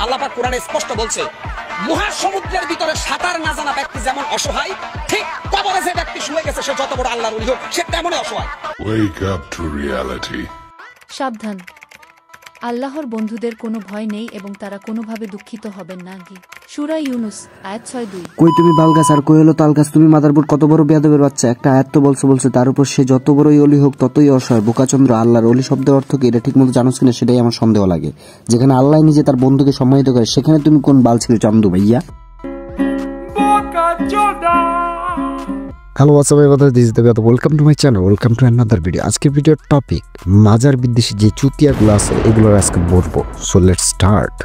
আল্লাহ পাক কোরআনে স্পষ্ট বলছে, মহাসমুদ্রের ভিতরে সাঁতার না জানা ব্যক্তি যেমন অসহায়, ঠিক কবরে যে ব্যক্তি শুয়ে গেছে সে যত বড় আল্লাহর ওলি হোক সে তেমনই অসহায়। Wake up to reality. সাবধান, আল্লাহর বন্ধুদের কোনো ভয় নেই এবং তারা কোনোভাবে দুঃখিত হবেন না। সূরা ইউনুস আয়াত 6-2। কই তুমি বালগাছ আর কই হলো তালগাছ, তুমি মাদারবোর্ড কত বড় বেয়াদবের বাচ্চা। একটা আয়াত তো বলছে তার উপর সে যত বড়ই অলি হোক ততই অসহায়। বোকাচন্দ্র, আল্লাহর অলি শব্দের অর্থ কি এটা ঠিক মতো জানোস কিনা সেটাই আমার সন্দেহ লাগে। যেখানে আল্লাহ নিজে তার বন্ধুকে সম্মানিত করে সেখানে তুমি কোন বাল ছিল চান্দু ভাইয়া? Hello WhatsApp everyone, this is the welcome to my channel, welcome to another video. আজকের ভিডিওর টপিক মাজার বিদ্বেষী যে চুতিয়াগুলো আছে এগুলোর আজকে বলবো। So let's start.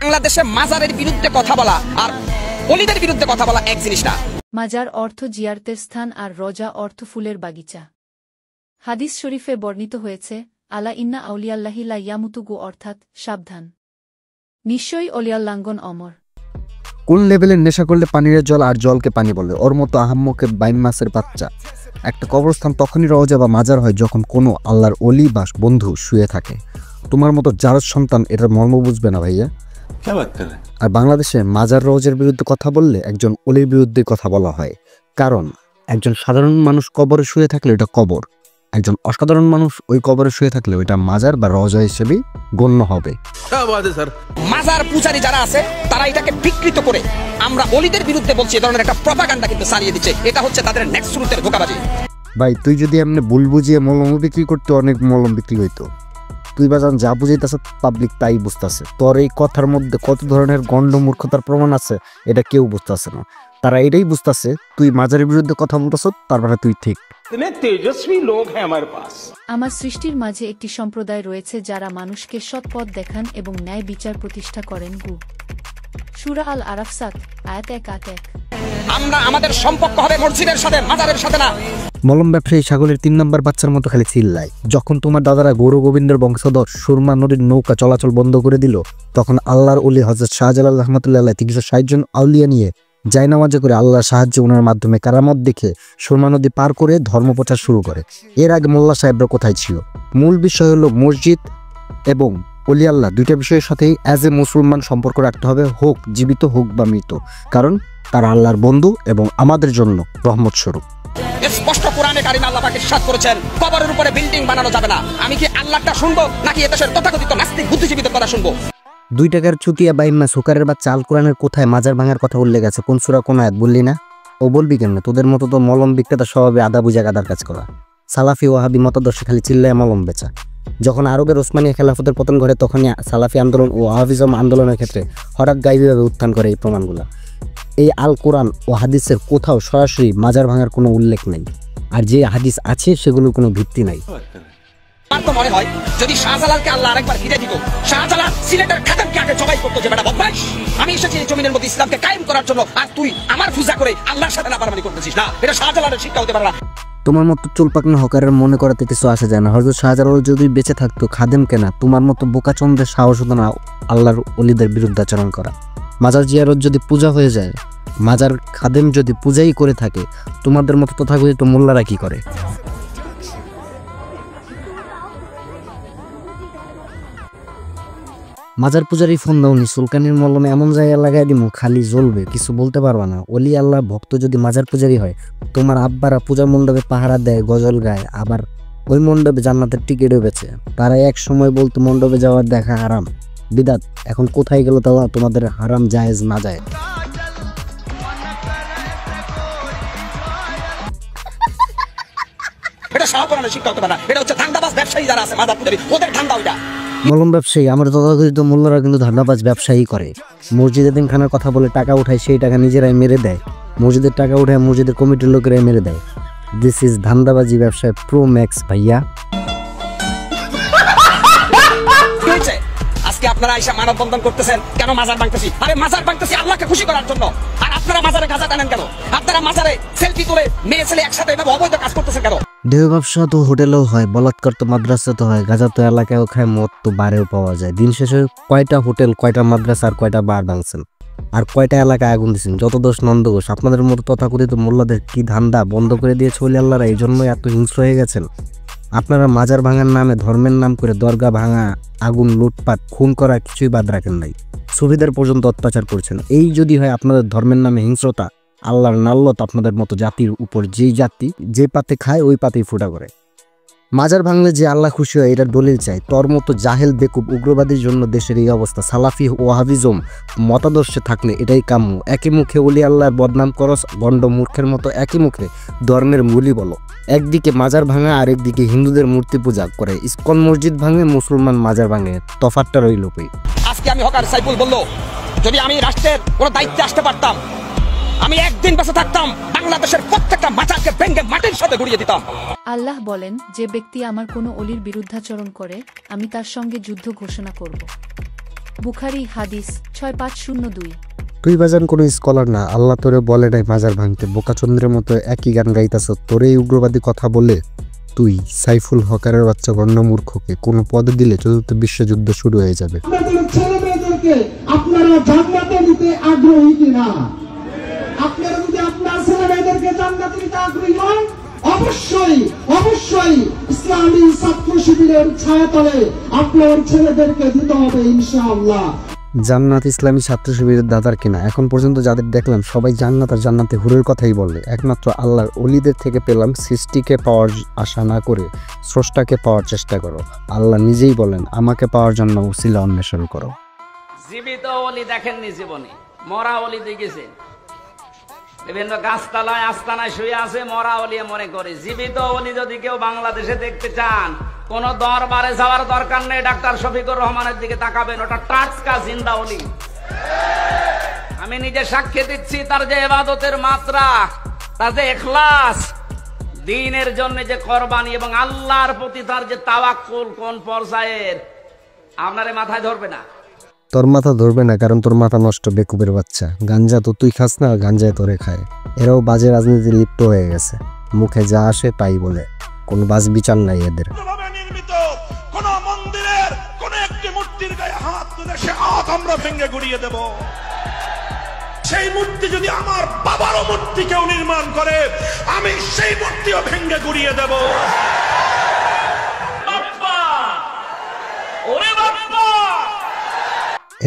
বাংলাদেশে মাজারের বিরুদ্ধে কথা বলা আর অলিদের বিরুদ্ধে কথা বলা এক জিনিস না। মাজার অর্থ জিয়ারতের স্থান আর রজা অর্থ ফুলের বাগিচা। হাদিস শরীফে বর্ণিত হয়েছে, আলা ইন্না আউলিয়াল্লাহি লা ইয়ামুতু, অর্থাৎ সাবধান, নিশ্চয়ই অলিয়াল্লাঙ্গন অমর। কোন লেভেলের নেশা করলে পানির জল আর জলকে পানি বলে? ওর মতো আহাম্মকে বাইন মাছের বাচ্চা। একটা কবরস্থান তখনই রওজা বা মাজার হয় যখন কোনো আল্লাহর অলি বা বন্ধু শুয়ে থাকে। তোমার মতো যার সন্তান এটার মর্ম বুঝবে না ভাইয়া। আর বাংলাদেশে মাজার রওজার বিরুদ্ধে কথা বললে একজন অলির বিরুদ্ধে কথা বলা হয়, কারণ একজন সাধারণ মানুষ কবরে শুয়ে থাকলে এটা কবর, একজন অসাধারণ মানুষ ওই কবরে শুয়ে থাকলে ওইটা মাজার বা রওজা হিসেবে গণ্য হবে। মাজার পূজারী যারা আছে তারা এটাকে বিকৃত করে আমরা অলিদের বিরুদ্ধে বলছি, এই ধরনের একটা প্রপাগান্ডা কিন্তু চালিয়ে দিচ্ছে। এটা হচ্ছে তাদের নেক্সট রুটের ধোঁকাবাজি। ভাই তুই যদি এমনি ভুল বুঝিয়ে মলম বিক্রি করতে, অনেক মলম বিক্রি হইতো। তুই বাজান যা বুঝাইতেছ পাবলিক তাই বুঝতেছে। তোর এই কথার মধ্যে কত ধরনের গণ্ড মূর্খতার প্রমাণ আছে এটা কেউ বুঝতেছে না। তারা এটাই বুঝতেছে তুই মাজারের বিরুদ্ধে কথা বলতেছ, তার মানে তুই ঠিক। আমার সৃষ্টির মাঝে একটি সম্প্রদায় রয়েছে যারা মানুষকে সৎ পথ দেখান এবং ন্যায় বিচার প্রতিষ্ঠা করেন। সূরা আল আরাফ 7 আয়াত 1-1। আমরা আমাদের সম্পর্ক হবে মসজিদের সাথে, মাজারের সাথে না। মলম ব্যবসায়ী ছাগলের 3 নম্বর বাচ্চার মতো খালি চিল্লায়। যখন তোমার দাদারা গৌর গোবিন্দের বংশধর সুরমা নদীর নৌকা চলাচল বন্ধ করে দিল, তখন আল্লাহর ওলি হযরত শাহজালাল রহমাতুল্লাহ 360 জন আউলিয়া নিয়ে জায়নামাজে করে আল্লাহর সাহায্যে ওনার মাধ্যমে কারামত দেখে সুরমা নদী পার করে ধর্মপ্রচার শুরু করে। এর আগে মোল্লা সাহেবরা কোথায় ছিল? মূল বিষয় হলো মসজিদ এবং অলি আল্লাহ দুইটা বিষয়ের সাথেই অ্যাজ এ মুসলমান সম্পর্ক রাখতে হবে, হোক জীবিত হোক বা মৃত, কারণ তারা আল্লাহর বন্ধু এবং আমাদের জন্য রহমত স্বরূপ। স্পষ্ট কোরআনে কারিমে আল্লাহ পাক ইরশাদ করেছেন, কবরের উপরে বিল্ডিং বানানো যাবে না। আমি কি আল্লাহটা শুনবো নাকি এদেশের তথাকথিত নাস্তিক বুদ্ধিজীবীদের কথা শুনবো? 2 টাকার চুতিয়া বাইম্মা সুকারের বাচ্চা আল কোরআনের কোথায় মাজার ভাঙার কথা উল্লেখ আছে? কোন সূরা কোন আয়াত বললি না? ও বলবি কেন? তোদের মতো তো মলম বিক্রেতা স্বভাবে আদা বুঝা গাদার কাজ করা। সালাফি ওয়াহাবি মতাদর্শে খালি চিল্লায় মলম বেচা। যখন আরবের ওসমানিয়া খেলাফতের পতন ঘটে তখনই সালাফি আন্দোলন ও ওয়াহাবিজম আন্দোলনের ক্ষেত্রে হঠাৎ গাইবীভাবে উত্থান করে এই প্রমাণগুলো। এই আল কোরআন ও হাদিসের কোথাও সরাসরি মাজার ভাঙার কোনো উল্লেখ নেই, আর যে হাদিস আছে সেগুলোর কোনো ভিত্তি নাই। আমার তো মনে হয় যদি শাহজালালকে আল্লাহ আরেকবার ফিরে দিত, শাহজালাল সিলেটের খাদেমকে আগে জবাই করতো যে বেটা বদমাইশ, আমি এসেছি এই জমিনের মধ্যে ইসলামকে কায়েম করার জন্য, আর তুই আমার পূজা করে আল্লাহর সাথে নাফরমানি করতেছিস। না, এটা শাহজালালের শিক্ষা হতে পারে না। তোমার মতো চুলপাকনা হকারের মনে করাতে কিছু আসে যায় না। হযরত শাহজালাল যদি বেঁচে থাকতো খাদেম কেনা, তোমার মতো বোকাচন্দ্রের সাহস হতো না আল্লাহর ওলিদের বিরুদ্ধাচরণ করা। মাজার জিয়ারত যদি পূজা হয়ে যায়, মাজার খাদেম যদি পূজাই করে থাকে, তোমাদের মতো তথাকথিত মোল্লারা কি করে? মাজার পূজারই ফোন দাওনি, সুলকানির মলমে এমন জায়গায় লাগাই দিমু খালি জ্বলবে, কিছু বলতে পারবা না। অলি আল্লাহ ভক্ত যদি মাজার পূজারই হয়, তোমার আব্বারা পূজা মণ্ডপে পাহারা দেয়, গজল গায়, আবার ওই মণ্ডপে জান্নাতের টিকিটও বেচে। তারা এক সময় বলতো মণ্ডপে যাওয়ার দেখা হারাম, বিদাত। এখন কোথায় গেল তারা? তোমাদের হারাম জায়েজ না যায়। এটা শাহজালালের শিক্ষা হতে পারে না। এটা হচ্ছে ধান্দাবাজ ব্যবসায়ী যারা আছে মাজার পূজারী, ওদের ধান্দা ওইটা। মলম ব্যবসায়ী আমার তথাকথিত মোল্লারা কিন্তু ধান্দাবাজ ব্যবসায়ী করে। মসজিদে দিনখানার কথা বলে টাকা উঠায়, সেই টাকা নিজেরাই মেরে দেয়। মসজিদের টাকা উঠায় মসজিদের কমিটির লোকেরাই মেরে দেয়। দিস ইজ ধান্দাবাজি ব্যবসায় প্রো ম্যাক্স ভাইয়া। আজকে আপনারা আইসা মানববন্ধন করতেছেন কেন? মাজার ভাঙতেছি। আরে মাজার ভাঙতেছি আল্লাহকে খুশি করার জন্য। আর আপনারা মাজারে গাঁজা টানেন কেন? আপনারা মাজারে সেলফি তুলে মেয়ে ছেলে একসাথে এভাবে অবৈধ কাজ করতেছেন কেন? দেহ ব্যবসা তো হোটেলেও হয়, বলাৎকার তো মাদ্রাসা তো হয়, গাঁজা তো এলাকায়ও খায়, মদ তো বারেও পাওয়া যায়। দিন শেষে কয়টা হোটেল, কয়টা মাদ্রাসা আর কয়টা বার ভাঙছেন, আর কয়টা এলাকায় আগুন দিচ্ছেন? যত দোষ নন্দঘোষ। আপনাদের মতো তথাকথিত মোল্লাদের কি ধান্দা বন্ধ করে দিয়েছে অলি আল্লাহরা, এই জন্যই এত হিংস্র হয়ে গেছেন। আপনারা মাজার ভাঙার নামে ধর্মের নাম করে দরগা ভাঙা, আগুন, লুটপাট, খুন করা কিছুই বাদ রাখেন নাই। সুফিদের পর্যন্ত অত্যাচার করছেন। এই যদি হয় আপনাদের ধর্মের নামে হিংস্রতা, আল্লাহর নাল্লত আপনাদের মতো জাতির উপর, যেই জাতি যে পাতে খায় ওই পাতেই ফুটা করে। মাজার ভাঙলে যে আল্লাহ খুশি হয় এটার দলিল চাই। তোর মতো জাহেল বেকুব উগ্রবাদীর জন্য দেশের এই অবস্থা। সালাফি ওয়াহাবিজম মতাদর্শে থাকলে এটাই কাম্য। একই মুখে ওলি আল্লাহর বদনাম করস, গণ্ড মূর্খের মতো একই মুখে ধর্মের মূলই বলো। একদিকে মাজার ভাঙা আর একদিকে হিন্দুদের মূর্তি পূজা করে। ইসকন মসজিদ ভাঙে, মুসলমান মাজার ভাঙে, তফাৎটা রইল কই? আজকে আমি হকার সাইফুল বলল, যদি আমি রাষ্ট্রের কোনো দায়িত্বে আসতে পারতাম, আমি একদিন বেঁচে থাকতাম বাংলাদেশের প্রত্যেকটা মাজারকে ভেঙে মাটির সাথে গুড়িয়ে দিতাম। আল্লাহ বলেন, যে ব্যক্তি আমার কোনো অলির বিরুদ্ধাচরণ করে আমি তার সঙ্গে যুদ্ধ ঘোষণা করব। বুখারী হাদিস 6502। তুই বাজান কোনো স্কলার না, আল্লাহ তোরে বলে নাই মাজার ভাঙতে। বোকাচন্দ্রের মতো একই গান গাইতাছ। তোরে এই উগ্রবাদী কথা বলে তুই সাইফুল হকারের বাচ্চা গণ্য মূর্খকে কোনো পদে দিলে চতুর্থ বিশ্বযুদ্ধ শুরু হয়ে যাবে। আপনাদের ছেলে মেয়েদেরকে আপনারা জান্নাতে নিতে আগ্রহী কিনা? আপনারা যদি আপনার ছেলে মেয়েদেরকে জান্নাতে নিতে আগ্রহী হন, অবশ্যই অবশ্যই ইসলামী ছাত্র শিবিরের ছায়াতলে আপনার ছেলেদেরকে দিতে হবে ইনশাআল্লাহ। জান্নাত ইসলামী ছাত্র শিবিরের দাদার কিনা। এখন পর্যন্ত যাদের দেখলাম সবাই জান্নাত আর জান্নাতে হুরের কথাই বলে। একমাত্র আল্লাহর অলিদের থেকে পেলাম সৃষ্টিকে পাওয়ার আশা না করে স্রষ্টাকে পাওয়ার চেষ্টা করো। আল্লাহ নিজেই বলেন, আমাকে পাওয়ার জন্য উসিলা অন্বেষণ করো। জীবিত ওলি দেখেননি জীবনে, মরা ওলি দেখেছেন। বিভিন্ন গাছতলায় আস্তানায় শুয়ে আছে, মরা ওলি মনে করে। জীবিত ওলি যদি কেউ বাংলাদেশে দেখতে চান, কোন দরবারে যাওয়ার দরকার নেই। ডাক্তার শফিকুর রহমানের দিকে তাকাবেন, ওটা টাটকা জিন্দা ওলি। আমি নিজে সাক্ষী দিচ্ছি, তার যে ইবাদতের মাত্রা, তার যে ইখলাস, দ্বীনের জন্য যে কোরবানি এবং আল্লাহর প্রতি তার যে তাওয়াক্কুল কোন পর্যায়ের, আপনারে মাথায় ধরবে না। তোর মাথা ধরবে না, কারণ তোর মাথা নষ্ট বেকুবের বাচ্চা। গাঞ্জা তো তুই খাস না, গাঞ্জায় তোরে খায়। এরাও বাজে রাজনীতি লিপ্ত হয়ে গেছে। মুখে যা আসে তাই বলে, কোনো বাজ বিচার নাই এদের। নির্মিত কোন মন্দিরের কোন একটি মূর্তির গায়ে হাত তুলে সে হাত আমরা ভেঙে গুড়িয়ে দেব। সেই মূর্তি যদি আমার বাবারও মূর্তি কেউ নির্মাণ করে, আমি সেই মূর্তিও ভেঙে গুড়িয়ে দেব।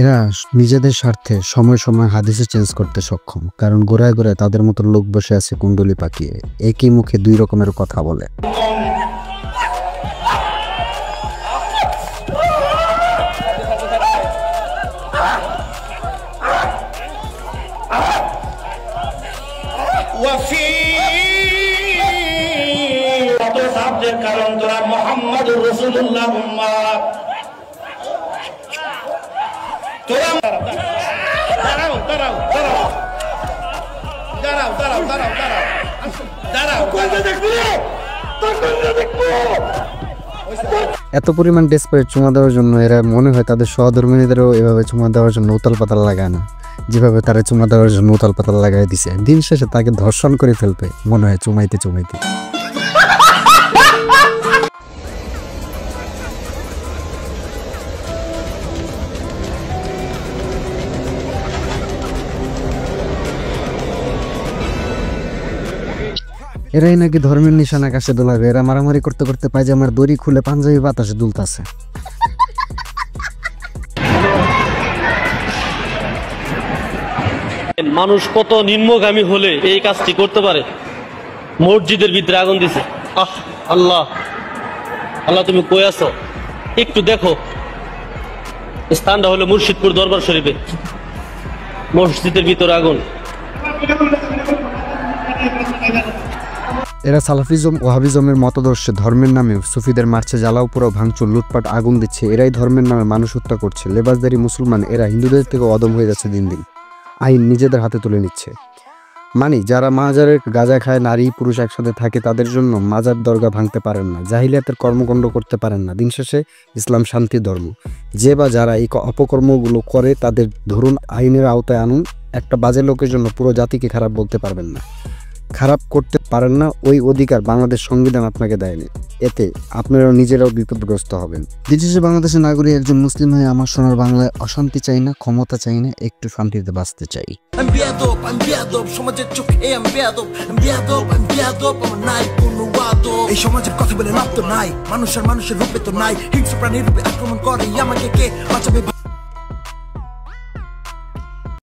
এরা নিজেদের স্বার্থে সময় সময় হাদিসে চেঞ্জ করতে সক্ষম, কারণ গোড়ায় গোড়ায় তাদের মতো লোক বসে আছে কুণ্ডলি পাকিয়ে, একই মুখে দুই রকমের কথা বলে। কারণ তোরা মুহাম্মাদুর রাসূলুল্লাহ উম্মাত। এত পরিমাণ ডেসপারেট চুমা দেওয়ার জন্য এরা মনে হয় তাদের সহধর্মিনীদেরও এভাবে চুমা দেওয়ার জন্য উতাল পাতাল লাগায় না, যেভাবে তারা চুমা দেওয়ার জন্য উতাল পাতাল লাগাই দিছে। দিন শেষে তাকে ধর্ষণ করে ফেলবে মনে হয় চুমাইতে চুমাইতে। এরাই নাকি ধর্মের নিশান আকাশে দোলাবে। এরা মারামারি করতে করতে পায়জামার দড়ি খুলে পাঞ্জাবি বাতাসে দুলতাছে। মানুষ কত নিম্নগামী হলে এই কাজটি করতে পারে। মসজিদের ভিতরে আগুন দিছে। আহ আল্লাহ, আল্লাহ তুমি কই আছো? একটু দেখো, স্থানটা হলো মুর্শিদপুর দরবার শরীফে, মসজিদের ভিতরে আগুন। এরা সালাফিজম ওয়াহাবিজমের মতাদর্শে ধর্মের নামে সুফিদের মারছে, জ্বালাও পোড়াও, ভাঙচুর, লুটপাট, আগুন দিচ্ছে। এরাই ধর্মের নামে মানুষ হত্যা করছে। লেবাসদারি মুসলমান এরা হিন্দুদের থেকে অদম হয়ে যাচ্ছে দিন দিন। আইন নিজেদের হাতে তুলে নিচ্ছে। মানে যারা মাজারের গাঁজা খায়, নারী পুরুষ একসাথে থাকে, তাদের জন্য মাজার দরগা ভাঙতে পারেন না, জাহিলিয়াতের কর্মকাণ্ড করতে পারেন না। দিন শেষে ইসলাম শান্তি ধর্ম। যে বা যারা এই অপকর্মগুলো করে তাদের ধরুন আইনের আওতায় আনুন। একটা বাজে লোকের জন্য পুরো জাতিকে খারাপ বলতে পারবেন না, খারাপ করতে পারেন না, ওই অধিকার বাংলাদেশ সংবিধান আপনাকে দেয়নি। এতে আপনারাও নিজেরাও বিপদগ্রস্ত হবেন। বিদেশে বাংলাদেশের নাগরিক একজন মুসলিম হয়ে আমার সোনার বাংলায় অশান্তি চাই না, ক্ষমতা চাই না, একটু শান্তিতে বাঁচতে চাই। I'm বেয়াদব, সমাজের চোখে আমি বেয়াদব, আমার নাই কোনো আদব। এই সমাজের কথা বলে লাভ তো নাই, মানুষের রূপে তো নাই, হিংস্র প্রাণীর রূপে আক্রমণ করে আমাকে কে বাঁচাবে।